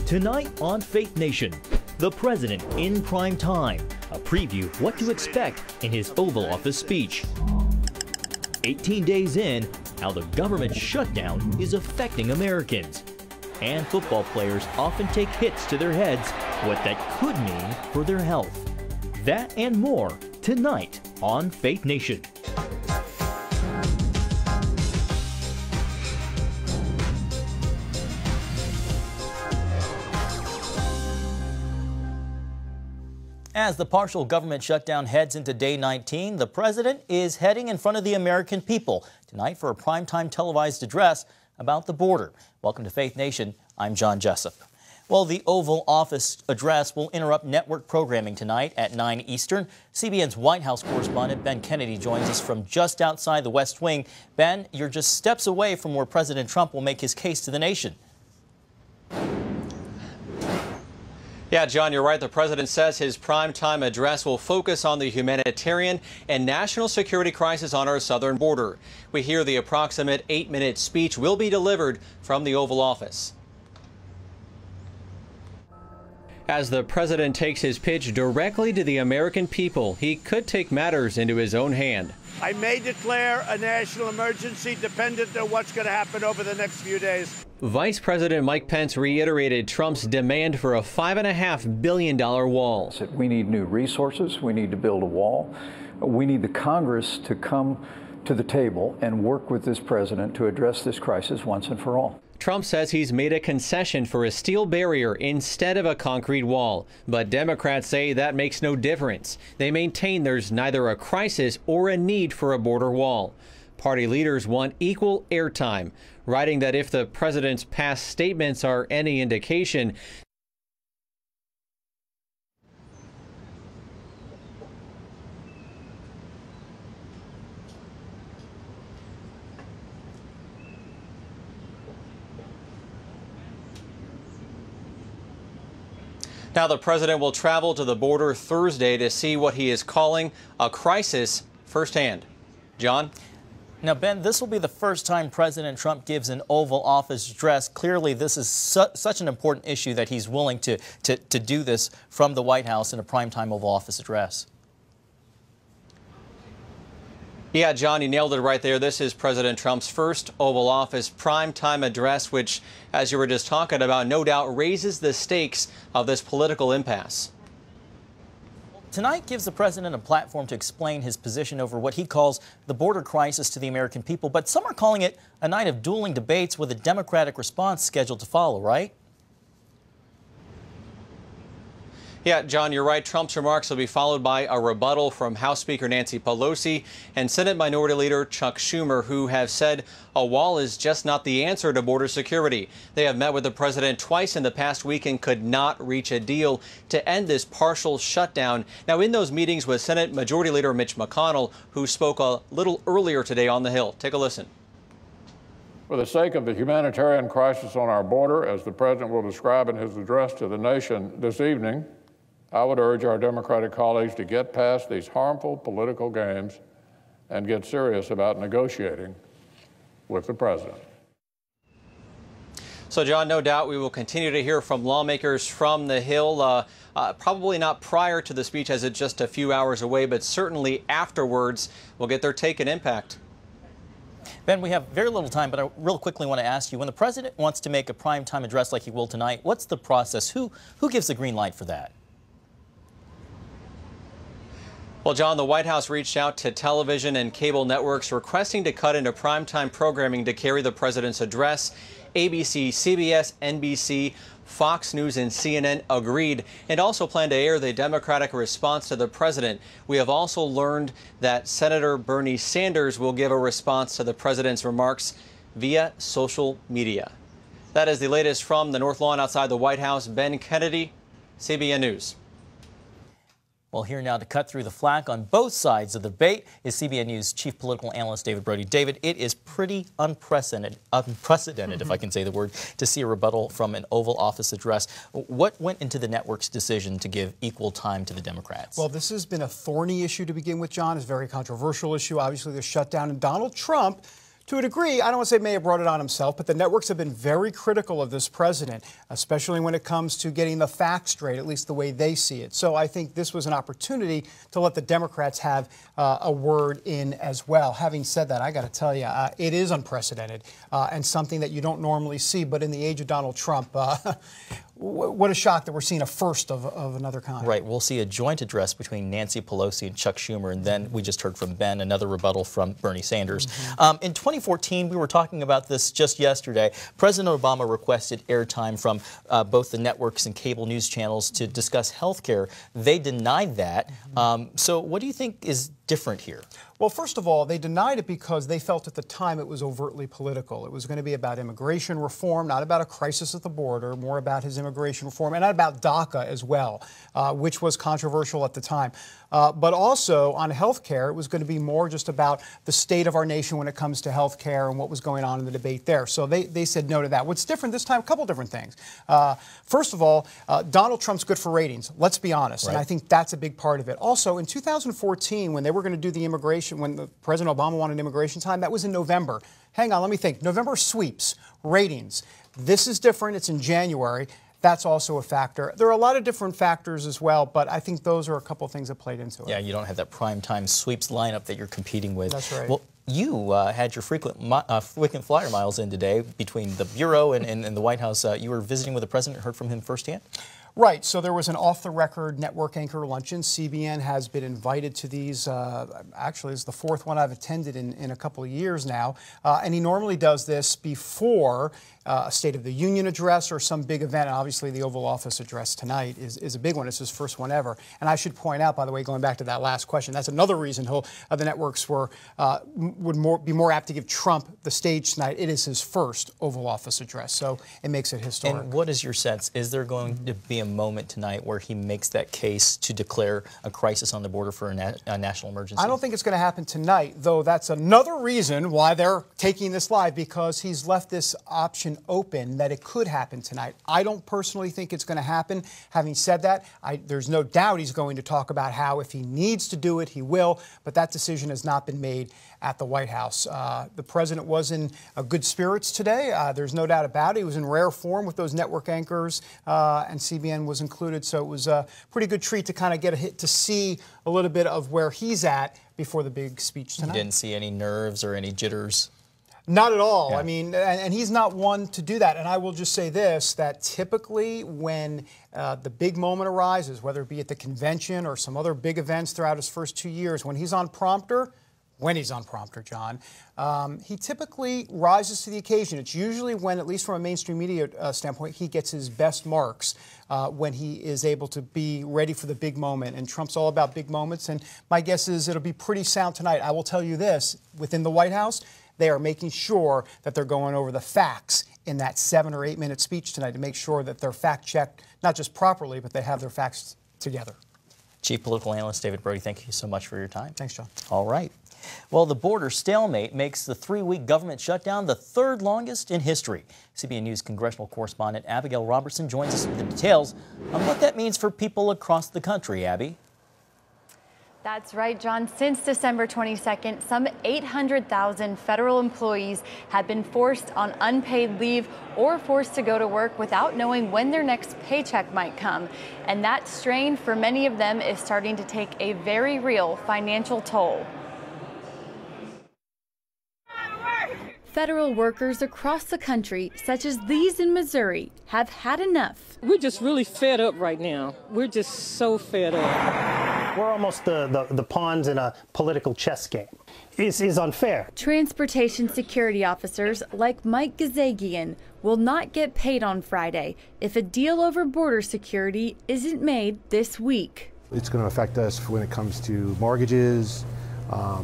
Tonight on Faith Nation, the president in prime time. A preview of what to expect in his Oval Office speech. 18 days in, how the government shutdown is affecting Americans. And football players often take hits to their heads, what that could mean for their health. That and more tonight on Faith Nation. As the partial government shutdown heads into day 19, the president is heading in front of the American people tonight for a primetime televised address about the border. Welcome to Faith Nation. I'm John Jessup. Well, the Oval Office address will interrupt network programming tonight at 9 Eastern. CBN's White House correspondent Ben Kennedy joins us from just outside the West Wing. Ben, you're just steps away from where President Trump will make his case to the nation. Yeah, John, you're right. The president says his primetime address will focus on the humanitarian and national security crisis on our southern border. We hear the approximate 8-minute speech will be delivered from the Oval Office. As the president takes his pitch directly to the American people, he could take matters into his own hand. I may declare a national emergency dependent on what's going to happen over the next few days. Vice President Mike Pence reiterated Trump's demand for a $5.5 billion wall. We need new resources. We need to build a wall. We need the Congress to come to the table and work with this president to address this crisis once and for all. Trump says he's made a concession for a steel barrier instead of a concrete wall. But Democrats say that makes no difference. They maintain there's neither a crisis or a need for a border wall. Party leaders want equal airtime, writing that if the president's past statements are any indication, now the president will travel to the border Thursday to see what he is calling a crisis firsthand. John? Now, Ben, this will be the first time President Trump gives an Oval Office address. Clearly, this is such an important issue that he's willing to do this from the White House in a primetime Oval Office address. Yeah, John, you nailed it right there. This is President Trump's first Oval Office primetime address, which, as you were just talking about, no doubt raises the stakes of this political impasse. Tonight gives the president a platform to explain his position over what he calls the border crisis to the American people. But some are calling it a night of dueling debates with a Democratic response scheduled to follow, right? Yeah, John, you're right. Trump's remarks will be followed by a rebuttal from House Speaker Nancy Pelosi and Senate Minority Leader Chuck Schumer, who have said a wall is just not the answer to border security. They have met with the president twice in the past week and could not reach a deal to end this partial shutdown. Now, in those meetings was Senate Majority Leader Mitch McConnell, who spoke a little earlier today on the Hill. Take a listen. For the sake of the humanitarian crisis on our border, as the president will describe in his address to the nation this evening, I would urge our Democratic colleagues to get past these harmful political games and get serious about negotiating with the president. So, John, no doubt we will continue to hear from lawmakers from the Hill, probably not prior to the speech as it's just a few hours away, but certainly afterwards we'll get their take and impact. Ben, we have very little time, but I real quickly want to ask you, when the president wants to make a primetime address like he will tonight, what's the process? Who gives the green light for that? Well, John, the White House reached out to television and cable networks requesting to cut into primetime programming to carry the president's address. ABC, CBS, NBC, Fox News and CNN agreed and also plan to air the Democratic response to the president. We have also learned that Senator Bernie Sanders will give a response to the president's remarks via social media. That is the latest from the North Lawn outside the White House. Ben Kennedy, CBN News. Well, here now to cut through the flack on both sides of the debate is CBN News Chief Political Analyst David Brody. David, it is pretty unprecedented, if I can say the word, to see a rebuttal from an Oval Office address. What went into the network's decision to give equal time to the Democrats? Well, this has been a thorny issue to begin with, John. It's a very controversial issue. Obviously, the shutdown, and Donald Trump To a degree, I don't want to say may have brought it on himself, but the networks have been very critical of this president, especially when it comes to getting the facts straight, at least the way they see it. So I think this was an opportunity to let the Democrats have a word in as well. Having said that, I got to tell you, it is unprecedented and something that you don't normally see. But in the age of Donald Trump, what a shock that we're seeing a first of another kind. Right. We'll see a joint address between Nancy Pelosi and Chuck Schumer, and then we just heard from Ben, another rebuttal from Bernie Sanders. In 2014, we were talking about this just yesterday. President Obama requested airtime from both the networks and cable news channels to discuss health care. They denied that. So what do you think is different here? Well, first of all, they denied it because they felt at the time it was overtly political. It was going to be about immigration reform, not about a crisis at the border, more about his immigration reform, and not about DACA as well, which was controversial at the time. But also on health care, it was going to be more just about the state of our nation when it comes to health care and what was going on in the debate there. So they said no to that. What's different this time? A couple different things. First of all, Donald Trump's good for ratings. Let's be honest. Right. And I think that's a big part of it. Also, in 2014, when they were going to do the immigration, when the President Obama wanted immigration time, that was in November. Hang on, let me think. November sweeps, ratings. This is different. It's in January. That's also a factor. There are a lot of different factors as well, but I think those are a couple of things that played into it. Yeah, you don't have that primetime sweeps lineup that you're competing with. That's right. Well, you had your frequent flyer miles in today between the Bureau and the White House. You were visiting with the president, heard from him firsthand? Right. So there was an off-the-record network anchor luncheon. CBN has been invited to these. Actually, it's the fourth one I've attended in a couple of years now. And he normally does this before a State of the Union address or some big event. And obviously, the Oval Office address tonight is a big one. It's his first one ever. And I should point out, by the way, going back to that last question, that's another reason the networks would be more apt to give Trump the stage tonight. It is his first Oval Office address, so it makes it historic. And what is your sense? Is there going to be a moment tonight where he makes that case to declare a crisis on the border for a national emergency? I don't think it's going to happen tonight, though that's another reason why they're taking this live, because he's left this option open that it could happen tonight. I don't personally think it's going to happen. Having said that, there's no doubt he's going to talk about how if he needs to do it, he will, but that decision has not been made at the White House. The president was in good spirits today. There's no doubt about it. He was in rare form with those network anchors, and CBN was included, so it was a pretty good treat to kind of get a hit to see a little bit of where he's at before the big speech tonight. You didn't see any nerves or any jitters? Not at all. Yeah. I mean, and he's not one to do that. And I will just say this, that typically when the big moment arises, whether it be at the convention or some other big events throughout his first 2 years, when he's on prompter, John, he typically rises to the occasion. It's usually when, at least from a mainstream media standpoint, he gets his best marks when he is able to be ready for the big moment. And Trump's all about big moments. And my guess is it'll be pretty sound tonight. I will tell you this, within the White House, they are making sure that they're going over the facts in that 7 or 8 minute speech tonight to make sure that they're fact-checked, not just properly, but they have their facts together. Chief Political Analyst David Brody, thank you so much for your time. Thanks, John. All right. Well, the border stalemate makes the 3-week government shutdown the third longest in history. CBN News congressional correspondent Abigail Robertson joins us with the details on what that means for people across the country. Abby? That's right, John. Since December 22nd, some 800,000 federal employees have been forced on unpaid leave or forced to go to work without knowing when their next paycheck might come. And that strain for many of them is starting to take a very real financial toll. Federal workers across the country, such as these in Missouri, have had enough. We're just really fed up right now. We're just so fed up. We're almost the pawns in a political chess game. This is unfair. Transportation security officers like Mike Gazagian will not get paid on Friday if a deal over border security isn't made this week. It's going to affect us when it comes to mortgages,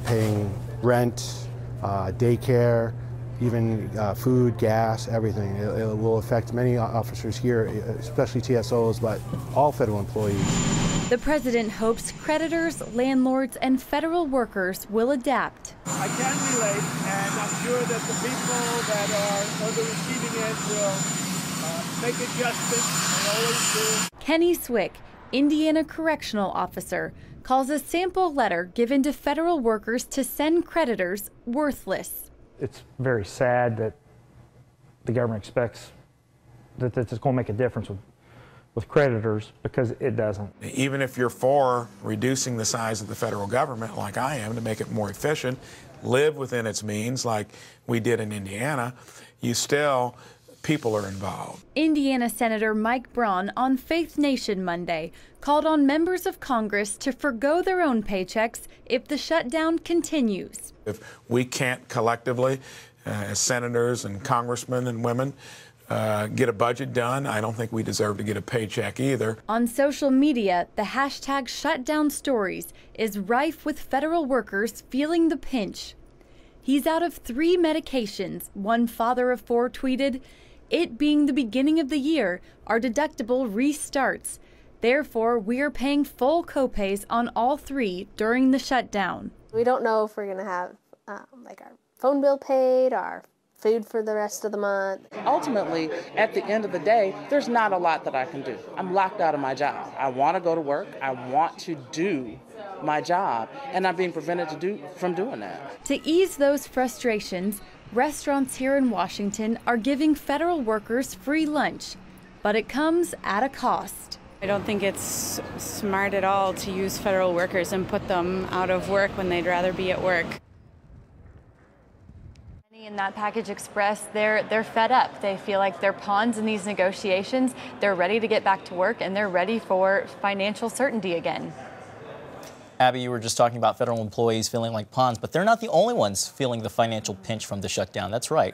paying rent, daycare, even food, gas, everything. It will affect many officers here, especially TSOs, but all federal employees. The president hopes creditors, landlords, and federal workers will adapt. I can relate, and I'm sure that the people that are on the receiving end will make adjustments. They always do. Kenny Swick, Indiana correctional officer, calls a sample letter given to federal workers to send creditors worthless. it's very sad that the government expects that it's going to make a difference with creditors, because it doesn't. Even if you're for reducing the size of the federal government, like I am, to make it more efficient, live within its means like we did in Indiana, people are involved. Indiana Senator Mike Braun on Faith Nation Monday called on members of Congress to forgo their own paychecks if the shutdown continues. If we can't collectively, as senators and congressmen and women, get a budget done, I don't think we deserve to get a paycheck either. On social media, the hashtag #ShutdownStories is rife with federal workers feeling the pinch. He's out of 3 medications. One father of 4 tweeted, "It being the beginning of the year, our deductible restarts. Therefore, we are paying full copays on all 3 during the shutdown." We don't know if we're going to have like our phone bill paid, our food for the rest of the month. Ultimately, at the end of the day, there's not a lot that I can do. I'm locked out of my job. I want to go to work. I want to do my job, and I'm being prevented from doing that. To ease those frustrations, restaurants here in Washington are giving federal workers free lunch, but it comes at a cost. I don't think it's smart at all to use federal workers and put them out of work when they'd rather be at work. In that package express, they're fed up. They feel like they're pawns in these negotiations. They're ready to get back to work, and they're ready for financial certainty again. Abby, you were just talking about federal employees feeling like pawns, but they're not the only ones feeling the financial pinch from the shutdown. That's right?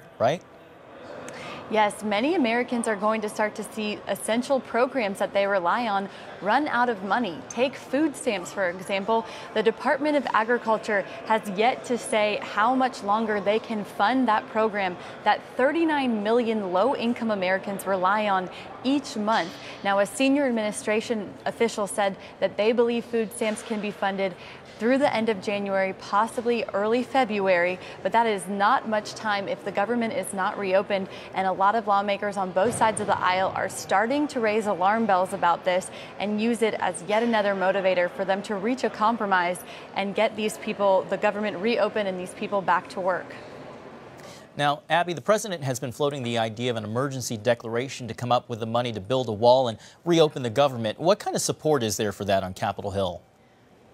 Yes, many Americans are going to start to see essential programs that they rely on run out of money. Take food stamps, for example. The Department of Agriculture has yet to say how much longer they can fund that program that 39 million low-income Americans rely on each month. Now, a senior administration official said that they believe food stamps can be funded through the end of January, possibly early February, but that is not much time if the government is not reopened, and a lot of lawmakers on both sides of the aisle are starting to raise alarm bells about this and use it as yet another motivator for them to reach a compromise and get these people, the government reopened and these people back to work. Now, Abby, the president has been floating the idea of an emergency declaration to come up with the money to build a wall and reopen the government. What kind of support is there for that on Capitol Hill?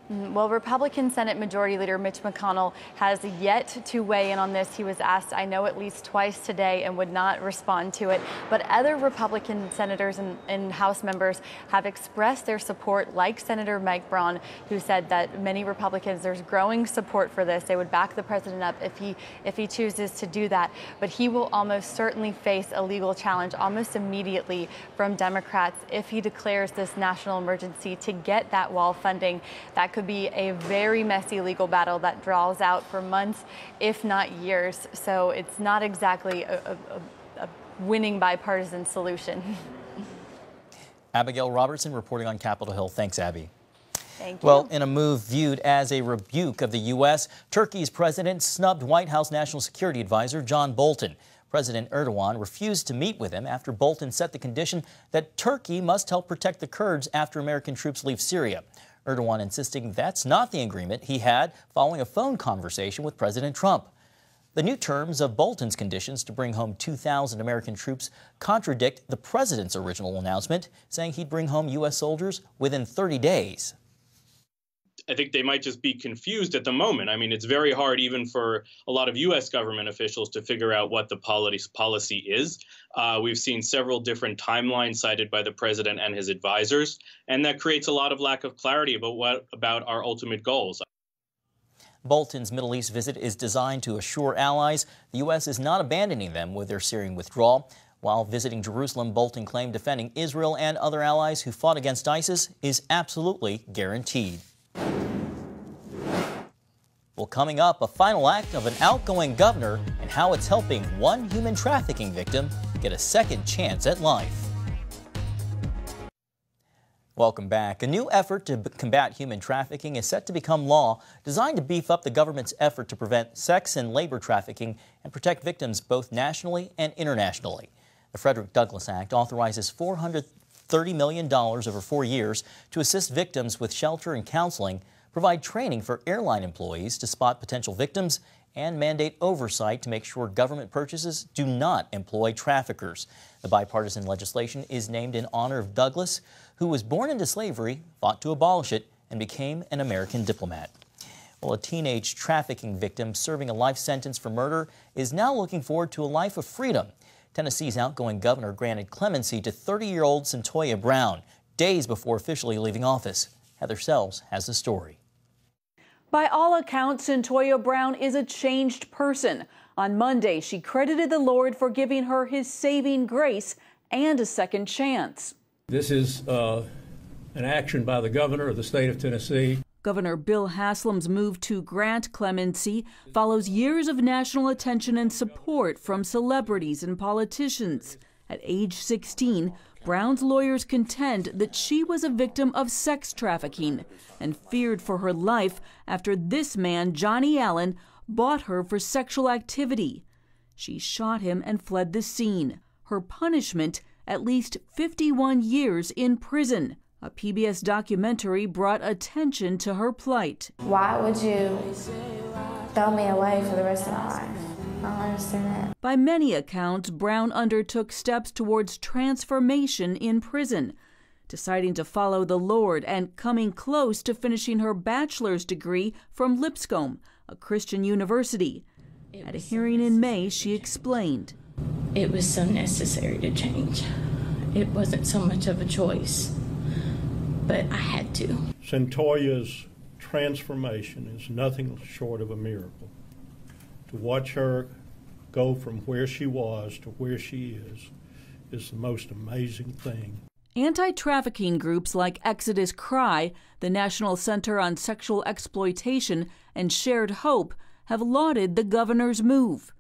Well, Republican Senate Majority Leader Mitch McConnell has yet to weigh in on this. He was asked, I know, at least twice today and would not respond to it. But other Republican senators and House members have expressed their support, like Senator Mike Braun, who said that many Republicans, there's growing support for this. They would back the president up if he chooses to do that. But he will almost certainly face a legal challenge almost immediately from Democrats if he declares this national emergency to get that wall funding. That could be a very messy legal battle that draws out for months, if not years. So it's not exactly a winning bipartisan solution. Abigail Robertson reporting on Capitol Hill. Thanks, Abby. Thank you. Well, in a move viewed as a rebuke of the U.S., Turkey's president snubbed White House National Security Advisor John Bolton. President Erdogan refused to meet with him after Bolton set the condition that Turkey must help protect the Kurds after American troops leave Syria. Erdogan insisting that's not the agreement he had following a phone conversation with President Trump. The new terms of Bolton's conditions to bring home 2,000 American troops contradict the president's original announcement, saying he'd bring home U.S. soldiers within 30 days. I think they might just be confused at the moment. I mean, it's very hard even for a lot of U.S. government officials to figure out what the policy is. We've seen several different timelines cited by the president and his advisors, and that creates a lot of lack of clarity about our ultimate goals. Bolton's Middle East visit is designed to assure allies the U.S. is not abandoning them with their Syrian withdrawal. While visiting Jerusalem, Bolton claimed defending Israel and other allies who fought against ISIS is absolutely guaranteed. Well, coming up, a final act of an outgoing governor and how it's helping one human trafficking victim get a second chance at life. Welcome back. A new effort to combat human trafficking is set to become law, designed to beef up the government's effort to prevent sex and labor trafficking and protect victims both nationally and internationally. The Frederick Douglass Act authorizes $430 million over 4 years to assist victims with shelter and counseling, provide training for airline employees to spot potential victims, and mandate oversight to make sure government purchases do not employ traffickers. The bipartisan legislation is named in honor of Douglas, who was born into slavery, fought to abolish it, and became an American diplomat. Well, a teenage trafficking victim serving a life sentence for murder is now looking forward to a life of freedom. Tennessee's outgoing governor granted clemency to 30-year-old Cyntoia Brown days before officially leaving office. Heather Sells has the story. By all accounts, Cyntoia Brown is a changed person. On Monday, she credited the Lord for giving her his saving grace and a second chance. This is an action by the governor of the state of Tennessee. Governor Bill Haslam's move to grant clemency follows years of national attention and support from celebrities and politicians. At age 16, Brown's lawyers contend that she was a victim of sex trafficking and feared for her life after this man, Johnny Allen, bought her for sexual activity. She shot him and fled the scene. Her punishment, at least 51 years in prison. A PBS documentary brought attention to her plight. Why would you throw me away for the rest of my life? I don't understand that. By many accounts, Brown undertook steps towards transformation in prison, deciding to follow the Lord and coming close to finishing her bachelor's degree from Lipscomb, a Christian university. At a hearing in May, she explained. It was so necessary to change. It wasn't so much of a choice, but I had to. Cyntoia's transformation is nothing short of a miracle. To watch her go from where she was to where she is the most amazing thing. Anti-trafficking groups like Exodus Cry, the National Center on Sexual Exploitation, and Shared Hope have lauded the governor's move.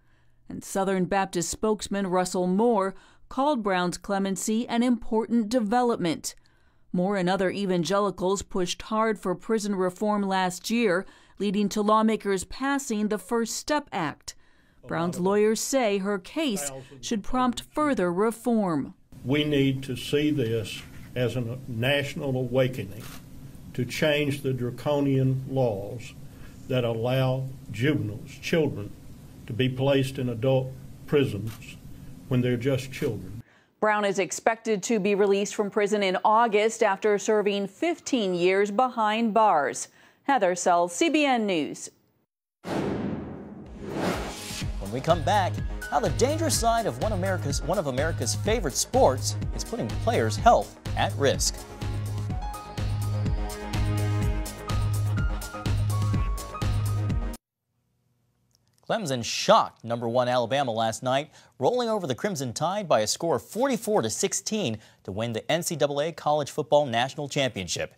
And Southern Baptist spokesman Russell Moore called Brown's clemency an important development. Moore and other evangelicals pushed hard for prison reform last year, leading to lawmakers passing the First Step Act. Brown's lawyers say her case should prompt further reform. We need to see this as a national awakening to change the draconian laws that allow juveniles, children, to be placed in adult prisons when they're just children. Brown is expected to be released from prison in August after serving 15 years behind bars. Heather Sells, CBN News. When we come back, how the dangerous side of one of America's favorite sports is putting players' health at risk. Clemson shocked #1 Alabama last night, rolling over the Crimson Tide by a score of 44-16 to win the NCAA College Football National Championship.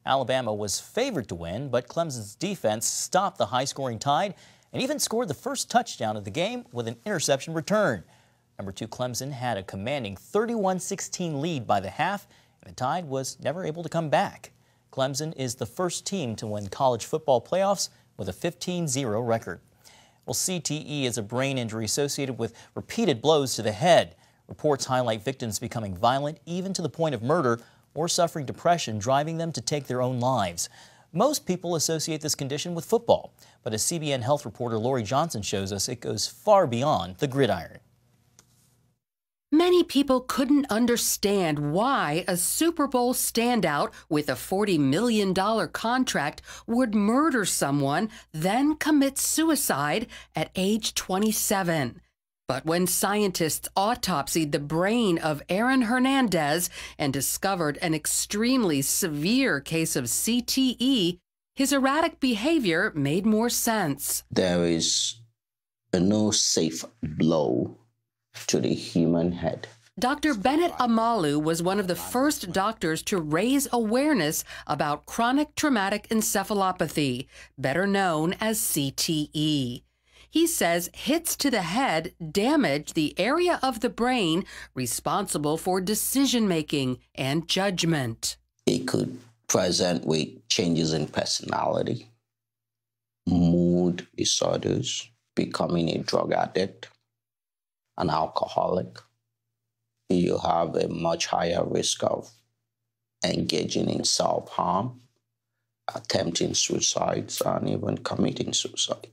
Alabama was favored to win, but Clemson's defense stopped the high-scoring Tide and even scored the first touchdown of the game with an interception return. #2 Clemson had a commanding 31-16 lead by the half, and the Tide was never able to come back. Clemson is the first team to win college football playoffs with a 15-0 record. Well, CTE is a brain injury associated with repeated blows to the head. Reports highlight victims becoming violent, even to the point of murder, or suffering depression, driving them to take their own lives. Most people associate this condition with football, but as CBN Health reporter Lori Johnson shows us, it goes far beyond the gridiron. Many people couldn't understand why a Super Bowl standout with a $40 million contract would murder someone, then commit suicide at age 27. But when scientists autopsied the brain of Aaron Hernandez and discovered an extremely severe case of CTE, his erratic behavior made more sense. There is no safe blow to the human head. Dr. Bennett Amalu was one of the first doctors to raise awareness about chronic traumatic encephalopathy, better known as CTE. He says hits to the head damage the area of the brain responsible for decision-making and judgment. It could present with changes in personality, mood disorders, becoming a drug addict, an alcoholic. You have a much higher risk of engaging in self-harm, attempting suicides, and even committing suicides.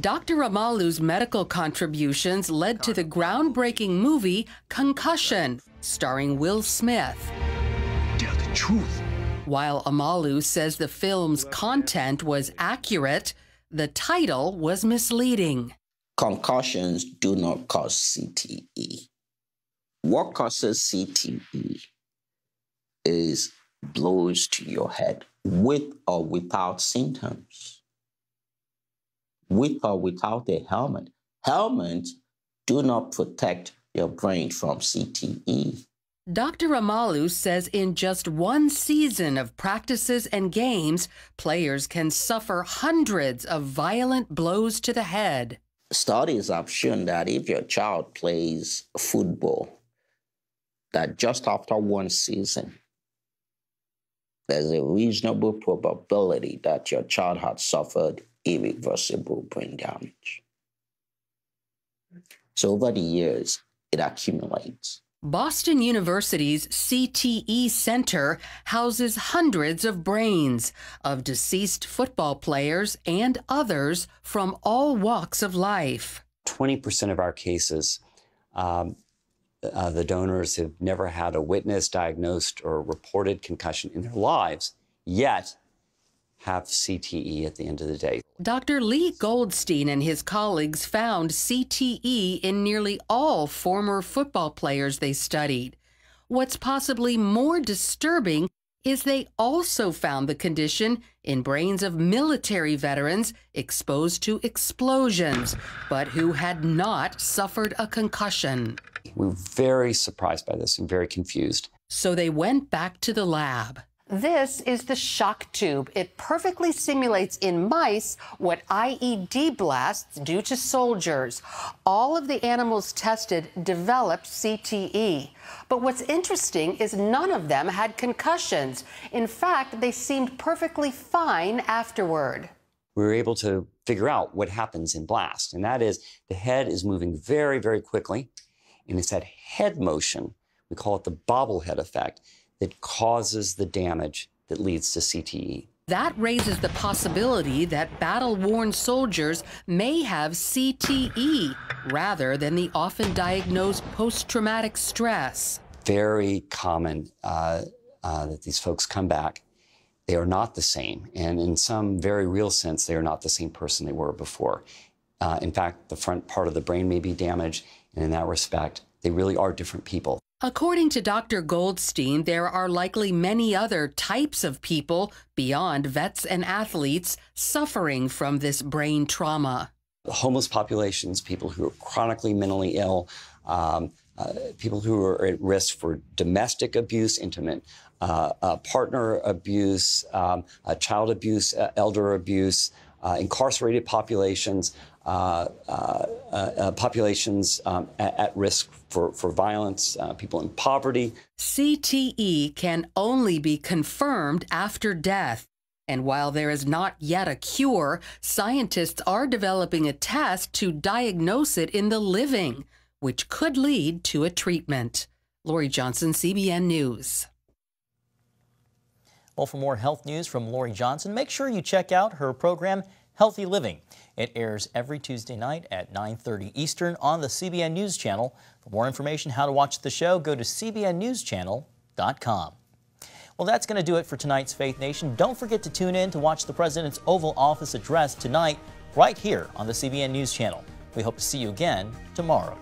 Dr. Amalu's medical contributions led to the groundbreaking movie Concussion, starring Will Smith. Tell the truth. While Amalu says the film's content was accurate, the title was misleading. Concussions do not cause CTE. What causes CTE is blows to your head with or without symptoms, with or without a helmet. Helmets do not protect your brain from CTE. Dr. Amalu says in just one season of practices and games, players can suffer hundreds of violent blows to the head. Studies have shown that if your child plays football, that just after one season, there's a reasonable probability that your child had suffered irreversible brain damage. So over the years, it accumulates. Boston University's CTE Center houses hundreds of brains of deceased football players and others from all walks of life. 20% of our cases, the donors have never had a witnessed, diagnosed, or reported concussion in their lives, yet have CTE at the end of the day. Dr. Lee Goldstein and his colleagues found CTE in nearly all former football players they studied. What's possibly more disturbing is they also found the condition in brains of military veterans exposed to explosions, but who had not suffered a concussion. We were very surprised by this and very confused. So they went back to the lab. This is the shock tube. It perfectly simulates in mice what IED blasts do to soldiers. All of the animals tested developed CTE. But what's interesting is none of them had concussions. In fact, they seemed perfectly fine afterward. We were able to figure out what happens in blast, and that is the head is moving very, very quickly, and it's that head motion, we call it the bobblehead effect, that causes the damage that leads to CTE. That raises the possibility that battle-worn soldiers may have CTE rather than the often diagnosed post-traumatic stress. Very common that these folks come back. They are not the same, and in some very real sense, they are not the same person they were before. In fact, the front part of the brain may be damaged, and in that respect, they really are different people. According to Dr. Goldstein, there are likely many other types of people beyond vets and athletes suffering from this brain trauma. Homeless populations, people who are chronically mentally ill, people who are at risk for domestic abuse, intimate partner abuse, child abuse, elder abuse, incarcerated populations, populations at risk for violence, people in poverty. CTE can only be confirmed after death. And while there is not yet a cure, scientists are developing a test to diagnose it in the living, which could lead to a treatment. Lori Johnson, CBN News. Well, for more health news from Lori Johnson, make sure you check out her program, Healthy Living. It airs every Tuesday night at 9:30 Eastern on the CBN News Channel. For more information how to watch the show, go to cbnnewschannel.com. Well, that's going to do it for tonight's Faith Nation. Don't forget to tune in to watch the President's Oval Office address tonight right here on the CBN News Channel. We hope to see you again tomorrow.